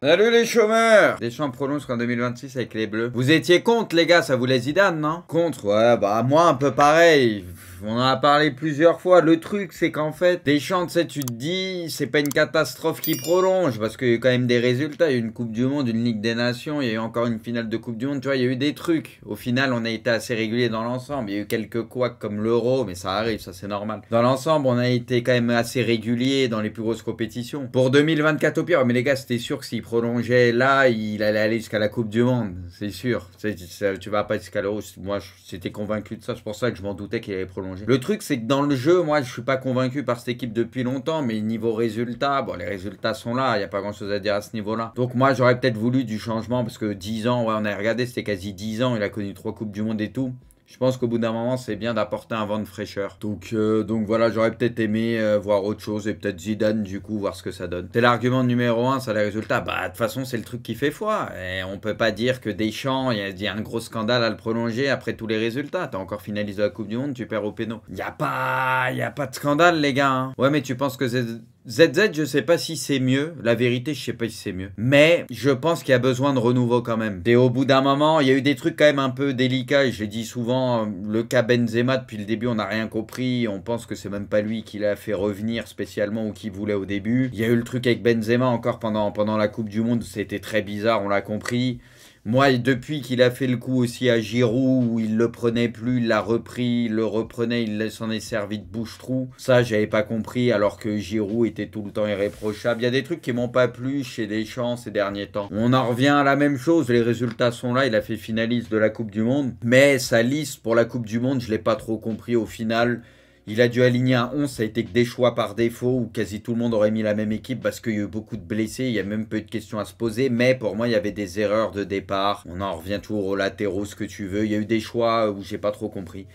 Salut les chômeurs! Deschamps prolonge qu'en 2026 avec les Bleus. Vous étiez contre les gars, ça voulait Zidane, non? Contre, ouais, bah moi un peu pareil. On en a parlé plusieurs fois. Le truc, c'est qu'en fait, Deschamps, tu sais, tu te dis, c'est pas une catastrophe qui prolonge, parce qu'il y a eu quand même des résultats. Il y a eu une Coupe du Monde, une Ligue des Nations, il y a eu encore une finale de Coupe du Monde, tu vois, il y a eu des trucs. Au final, on a été assez régulier dans l'ensemble. Il y a eu quelques couacs comme l'Euro, mais ça arrive, ça c'est normal. Dans l'ensemble, on a été quand même assez régulier dans les plus grosses compétitions. Pour 2024 au pire, mais les gars, c'était sûr que s'il prolongeait là, il allait aller jusqu'à la Coupe du Monde, c'est sûr. Tu vas pas jusqu'à l'Euro. Moi, j'étais convaincu de ça, c'est pour ça que je m'en doutais qu'il allait prolonger. Le truc, c'est que dans le jeu, moi, je suis pas convaincu par cette équipe depuis longtemps, mais niveau résultat, bon, les résultats sont là, il n'y a pas grand chose à dire à ce niveau-là. Donc moi, j'aurais peut-être voulu du changement, parce que 10 ans, ouais, on a regardé, c'était quasi 10 ans, il a connu 3 Coupes du Monde et tout. Je pense qu'au bout d'un moment, c'est bien d'apporter un vent de fraîcheur. Donc voilà, j'aurais peut-être aimé voir autre chose et peut-être Zidane, du coup, voir ce que ça donne. C'est l'argument numéro 1, ça les résultats. Bah, de toute façon, c'est le truc qui fait foi. Et on peut pas dire que Deschamps, il y a un gros scandale à le prolonger après tous les résultats. T'as encore finalisé la Coupe du Monde, tu perds au péno. Y a pas de scandale, les gars. Hein. Ouais, mais tu penses que ZZ, je sais pas si c'est mieux. La vérité, je sais pas si c'est mieux. Mais je pense qu'il y a besoin de renouveau quand même. Et au bout d'un moment, il y a eu des trucs quand même un peu délicats. Et je l'ai dit souvent, le cas Benzema, depuis le début, on n'a rien compris. On pense que c'est même pas lui qui l'a fait revenir spécialement ou qui voulait au début. Il y a eu le truc avec Benzema encore pendant la Coupe du Monde. C'était très bizarre, on l'a compris. Moi, depuis qu'il a fait le coup aussi à Giroud, où il le prenait plus, il l'a repris, il le reprenait, il s'en est servi de bouche-trou. Ça, j'avais pas compris, alors que Giroud était tout le temps irréprochable. Il y a des trucs qui m'ont pas plu chez Deschamps ces derniers temps. On en revient à la même chose, les résultats sont là, il a fait finaliste de la Coupe du Monde. Mais sa liste pour la Coupe du Monde, je l'ai pas trop compris au final. Il a dû aligner un 11, ça a été que des choix par défaut où quasi tout le monde aurait mis la même équipe parce qu'il y a eu beaucoup de blessés, il y a même peu de questions à se poser, mais pour moi il y avait des erreurs de départ, on en revient toujours aux latéraux, ce que tu veux, il y a eu des choix où j'ai pas trop compris,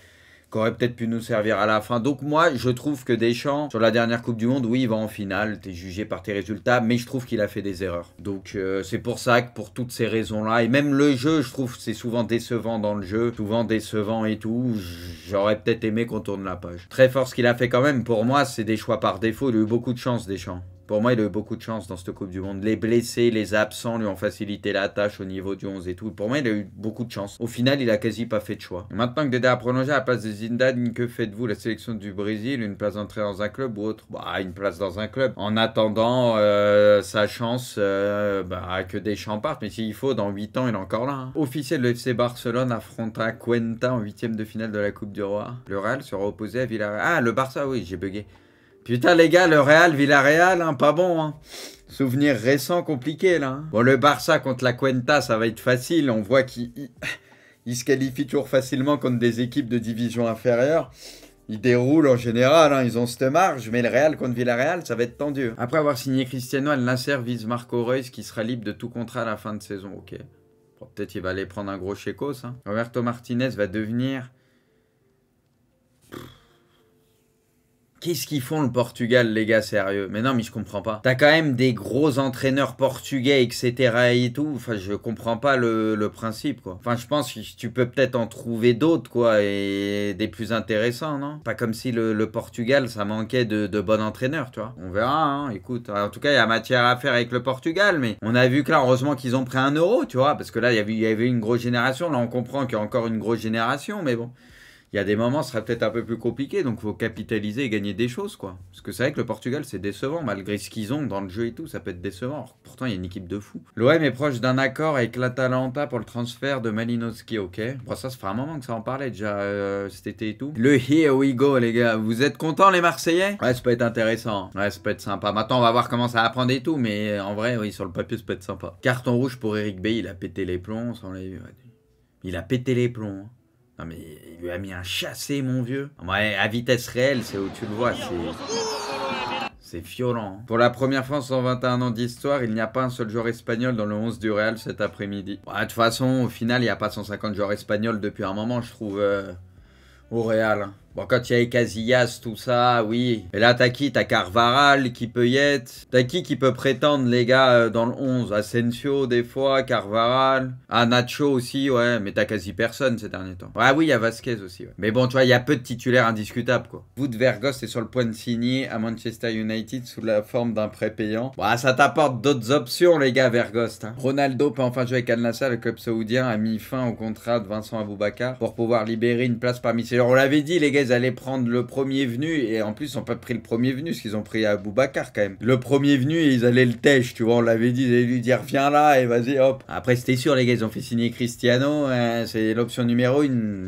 qui aurait peut-être pu nous servir à la fin. Donc moi, je trouve que Deschamps, sur la dernière Coupe du Monde, oui, il va en finale, t'es jugé par tes résultats, mais je trouve qu'il a fait des erreurs. Donc c'est pour ça que pour toutes ces raisons-là, et même le jeu, je trouve que c'est souvent décevant dans le jeu, souvent décevant et tout, j'aurais peut-être aimé qu'on tourne la page. Très fort ce qu'il a fait quand même, pour moi, c'est des choix par défaut, il a eu beaucoup de chance, Deschamps. Pour moi, il a eu beaucoup de chance dans cette Coupe du Monde. Les blessés, les absents lui ont facilité la tâche au niveau du 11 et tout. Pour moi, il a eu beaucoup de chance. Au final, il a quasi pas fait de choix. Et maintenant que Dédé a prolongé à la place de Zidane, que faites-vous? La sélection du Brésil, une place d'entrée dans un club ou autre? Bah, une place dans un club. En attendant sa chance que Deschamps parte. Mais s'il faut, dans 8 ans, il est encore là. Hein. Officiel, le FC Barcelone affrontera Cuenca en 8ème de finale de la Coupe du Roi. Le Real sera opposé à Villarreal. Ah, le Barça, oui, j'ai bugué. Putain les gars, le Real, Villarreal, hein, pas bon. Hein. Souvenir récent compliqué là. Hein. Bon, le Barça contre la Cuenca, ça va être facile. On voit qu'il se qualifie toujours facilement contre des équipes de division inférieure. Ils déroulent en général, hein, ils ont cette marge, mais le Real contre Villarreal, ça va être tendu. Après avoir signé Cristiano, Al Nasser vise Marco Reus qui sera libre de tout contrat à la fin de saison. Ok. Bon, peut-être il va aller prendre un gros chécos. Hein. Roberto Martinez va devenir... Qu'est-ce qu'ils font le Portugal, les gars, sérieux? Mais non, mais je comprends pas. T'as quand même des gros entraîneurs portugais, etc. et tout. Enfin, je comprends pas le principe, quoi. Enfin, je pense que tu peux peut-être en trouver d'autres, quoi, et des plus intéressants, non? Pas comme si le Portugal, ça manquait de bons entraîneurs, tu vois. On verra, hein, écoute. En tout cas, il y a matière à faire avec le Portugal, mais on a vu que là, heureusement qu'ils ont pris un euro, tu vois, parce que là, il y avait une grosse génération. Là, on comprend qu'il y a encore une grosse génération, mais bon. Il y a des moments, ce serait peut-être un peu plus compliqué, donc il faut capitaliser et gagner des choses, quoi. Parce que c'est vrai que le Portugal, c'est décevant, malgré ce qu'ils ont dans le jeu et tout, ça peut être décevant. Alors, pourtant, il y a une équipe de fous. L'OM est proche d'un accord avec l'Atalanta pour le transfert de Malinowski, ok. Bon, ça fait un moment que ça en parlait déjà cet été et tout. Le here we go, les gars. Vous êtes contents, les Marseillais? Ouais, ça peut être intéressant. Ouais, ça peut être sympa. Maintenant, on va voir comment ça va prendre et tout, mais en vrai, oui, sur le papier, ça peut être sympa. Carton rouge pour Eric Bailly, il a pété les plombs, ça on l'a vu. Il a pété les plombs. Hein. Non mais il lui a mis un chassé, mon vieux. Ouais, à vitesse réelle, c'est où tu le vois, c'est violent. Pour la première fois en 121 ans d'histoire, il n'y a pas un seul joueur espagnol dans le 11 du Real cet après-midi. Ouais, de toute façon, au final, il n'y a pas 150 joueurs espagnols depuis un moment, je trouve, au Real. Bon, quand il y avait Casillas, tout ça, oui. Et là, t'as qui? T'as Carvaral qui peut y être. T'as qui peut prétendre, les gars, dans le 11? Asensio, des fois, Carvaral. Ah, Nacho aussi, ouais. Mais t'as quasi personne ces derniers temps. Ah oui, il y a Vasquez aussi, ouais. Mais bon, tu vois, il y a peu de titulaires indiscutables, quoi. Wout Weghorst est sur le point de signer à Manchester United sous la forme d'un prêt payant. Bah, ça t'apporte d'autres options, les gars, Weghorst. Hein. Ronaldo peut enfin jouer avec Al Nassr. Le club saoudien a mis fin au contrat de Vincent Aboubakar pour pouvoir libérer une place parmi ses joueurs. On l'avait dit, les gars, ils allaient prendre le premier venu, et en plus ils n'ont pas pris le premier venu, parce qu'ils ont pris Aboubakar quand même. Le premier venu, et ils allaient le tèche, tu vois, on l'avait dit, ils allaient lui dire viens là et vas-y hop. Après c'était sûr, les gars, ils ont fait signer Cristiano, hein, c'est l'option numéro 1,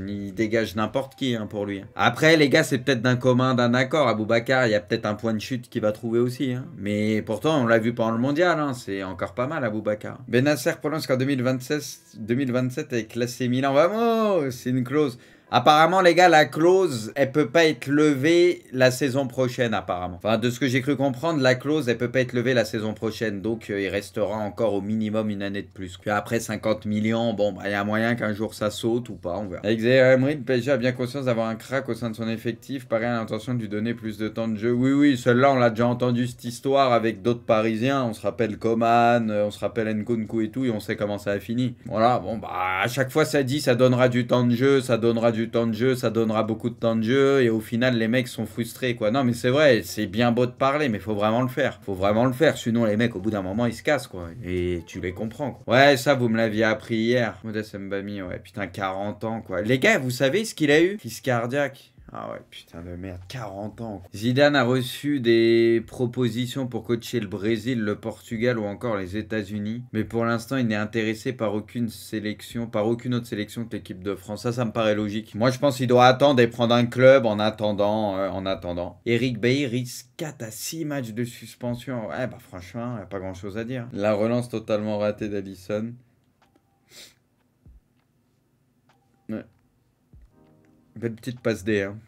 il dégage n'importe qui hein, pour lui. Hein. Après les gars, c'est peut-être d'un accord, Aboubakar, il y a peut-être un point de chute qu'il va trouver aussi, hein. Mais pourtant on l'a vu pendant le mondial, hein, c'est encore pas mal Aboubakar. Benacer prononce qu'en 2027 avec l'AC Milan, vamos, c'est une clause. Apparemment, les gars, la clause, elle peut pas être levée la saison prochaine, apparemment. Enfin, de ce que j'ai cru comprendre, la clause, elle peut pas être levée la saison prochaine. Donc, il restera encore au minimum une année de plus. Puis après 50 millions, bon, bah, il y a moyen qu'un jour ça saute ou pas, on verra. Avec Zaïre Emery, le PSG a bien conscience d'avoir un crack au sein de son effectif. Pareil, a l'intention de lui donner plus de temps de jeu. Oui, celle-là, on l'a déjà entendu, cette histoire, avec d'autres Parisiens. On se rappelle Coman, on se rappelle Nkunku et tout, et on sait comment ça a fini. Voilà, bon, bah, à chaque fois, ça dit, ça donnera du temps de jeu, ça donnera du temps de jeu, ça donnera beaucoup de temps de jeu et au final les mecs sont frustrés quoi. Non mais c'est vrai, c'est bien beau de parler mais faut vraiment le faire. Faut vraiment le faire, sinon les mecs au bout d'un moment ils se cassent quoi. Et tu les comprends quoi. Ouais ça vous me l'aviez appris hier. Modeste Mbami, ouais putain 40 ans quoi. Les gars vous savez ce qu'il a eu? Crise cardiaque. Ah ouais, putain de merde, 40 ans. Zidane a reçu des propositions pour coacher le Brésil, le Portugal ou encore les États-Unis. Mais pour l'instant, il n'est intéressé par aucune sélection, par aucune autre sélection que l'équipe de France. Ça me paraît logique. Moi, je pense qu'il doit attendre et prendre un club en attendant. Eric Bailly risque 4 à 6 matchs de suspension. Ouais, bah franchement, il n'y a pas grand-chose à dire. La relance totalement ratée d'Alisson. Ouais. Belle petite passe D. Hein.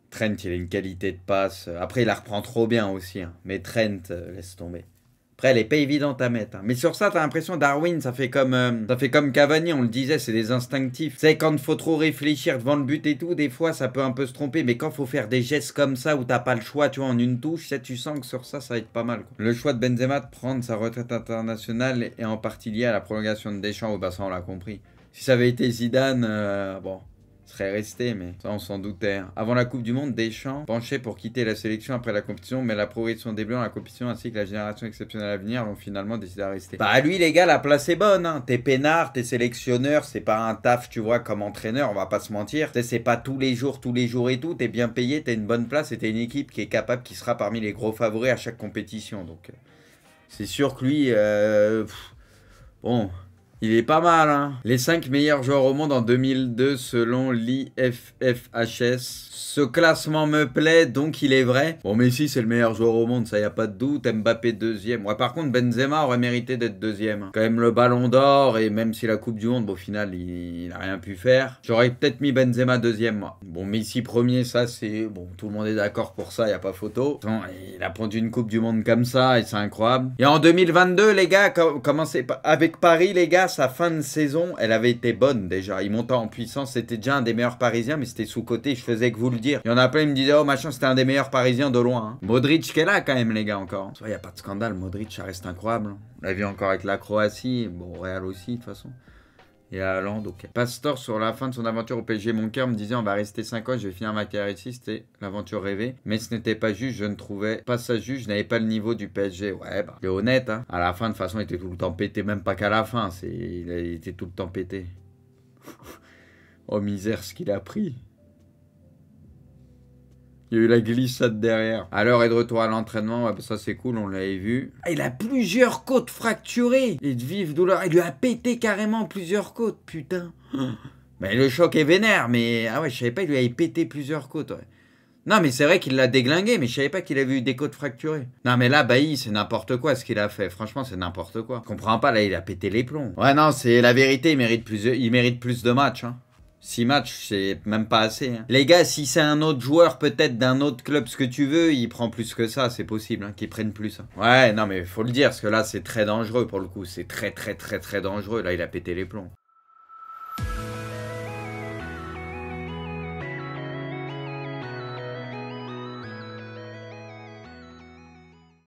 Trent, il a une qualité de passe. Après, il la reprend trop bien aussi. Hein. Mais Trent, laisse tomber. Après, elle est pas évidente à mettre. Hein. Mais sur ça, t'as l'impression, Darwin, ça fait comme Cavani, on le disait, c'est des instinctifs. Tu sais, quand il faut trop réfléchir devant le but et tout, des fois, ça peut un peu se tromper. Mais quand il faut faire des gestes comme ça, où t'as pas le choix, tu vois, en une touche, tu sens que sur ça, ça va être pas mal. Quoi. Le choix de Benzema de prendre sa retraite internationale est en partie lié à la prolongation de Deschamps. Bah ça, on l'a compris. Si ça avait été Zidane, bon, serait resté, mais ça on s'en doutait. Hein. Avant la Coupe du Monde, Deschamps penchait pour quitter la sélection après la compétition, mais la progression des Bleus dans la compétition ainsi que la génération exceptionnelle à venir l'ont finalement décidé à rester. Bah lui les gars, la place est bonne, hein. T'es peinard, t'es sélectionneur, c'est pas un taf, tu vois, comme entraîneur, on va pas se mentir. C'est pas tous les jours et tout, t'es bien payé, t'as une bonne place et t'es une équipe qui est capable, qui sera parmi les gros favoris à chaque compétition. Donc c'est sûr que lui, bon... Il est pas mal, hein. Les 5 meilleurs joueurs au monde en 2002 selon l'IFFHS. Ce classement me plaît, donc il est vrai. Bon, Messi, c'est le meilleur joueur au monde, ça y a pas de doute. Mbappé, deuxième. Ouais, par contre, Benzema aurait mérité d'être deuxième. Hein. Quand même le ballon d'or, et même si la Coupe du Monde, bon, au final, il a rien pu faire. J'aurais peut-être mis Benzema deuxième, moi. Bon, Messi premier, ça, c'est... Bon, tout le monde est d'accord pour ça, y a pas photo. Bon, il a pris une Coupe du Monde comme ça, et c'est incroyable. Et en 2022, les gars, commencez avec Paris, les gars, sa fin de saison, elle avait été bonne déjà. Il montait en puissance, c'était déjà un des meilleurs Parisiens, mais c'était sous-côté, je faisais que vous le dire. Il y en a plein, ils me disaient, oh machin, c'était un des meilleurs Parisiens de loin. Hein. Modric qui est là quand même, les gars, encore. Il n'y a pas de scandale, Modric, ça reste incroyable. On l'a vu encore avec la Croatie, bon, Real aussi, de toute façon. Et à Hollande, ok. Pastor, sur la fin de son aventure au PSG, mon cœur me disait, on va rester 5 ans, je vais finir ma carrière ici, c'était l'aventure rêvée. Mais ce n'était pas juste, je ne trouvais pas ça juste, je n'avais pas le niveau du PSG. Ouais, bah, il est honnête, hein. À la fin, de toute façon, il était tout le temps pété, même pas qu'à la fin, il était tout le temps pété. Oh misère, ce qu'il a pris. Il y a eu la glissade derrière. Alors, est de retour à l'entraînement. Ouais, bah ça, c'est cool, on l'avait vu. Ah, il a plusieurs côtes fracturées. Et de vives douleurs. Il lui a pété carrément plusieurs côtes, putain. Mais le choc est vénère, mais... Ah ouais, je savais pas, il lui avait pété plusieurs côtes, ouais. Non, mais c'est vrai qu'il l'a déglingué, mais je savais pas qu'il avait eu des côtes fracturées. Non, mais là, Bailly, c'est n'importe quoi ce qu'il a fait. Franchement, c'est n'importe quoi. Je comprends pas, là, il a pété les plombs. Ouais, non, c'est la vérité, il mérite plus de matchs, hein. 6 matchs, c'est même pas assez. Hein. Les gars, si c'est un autre joueur, peut-être d'un autre club, ce que tu veux, il prend plus que ça, c'est possible, hein, qu'il prenne plus. Hein. Ouais, non, mais faut le dire, parce que là, c'est très dangereux pour le coup. C'est très dangereux. Là, il a pété les plombs.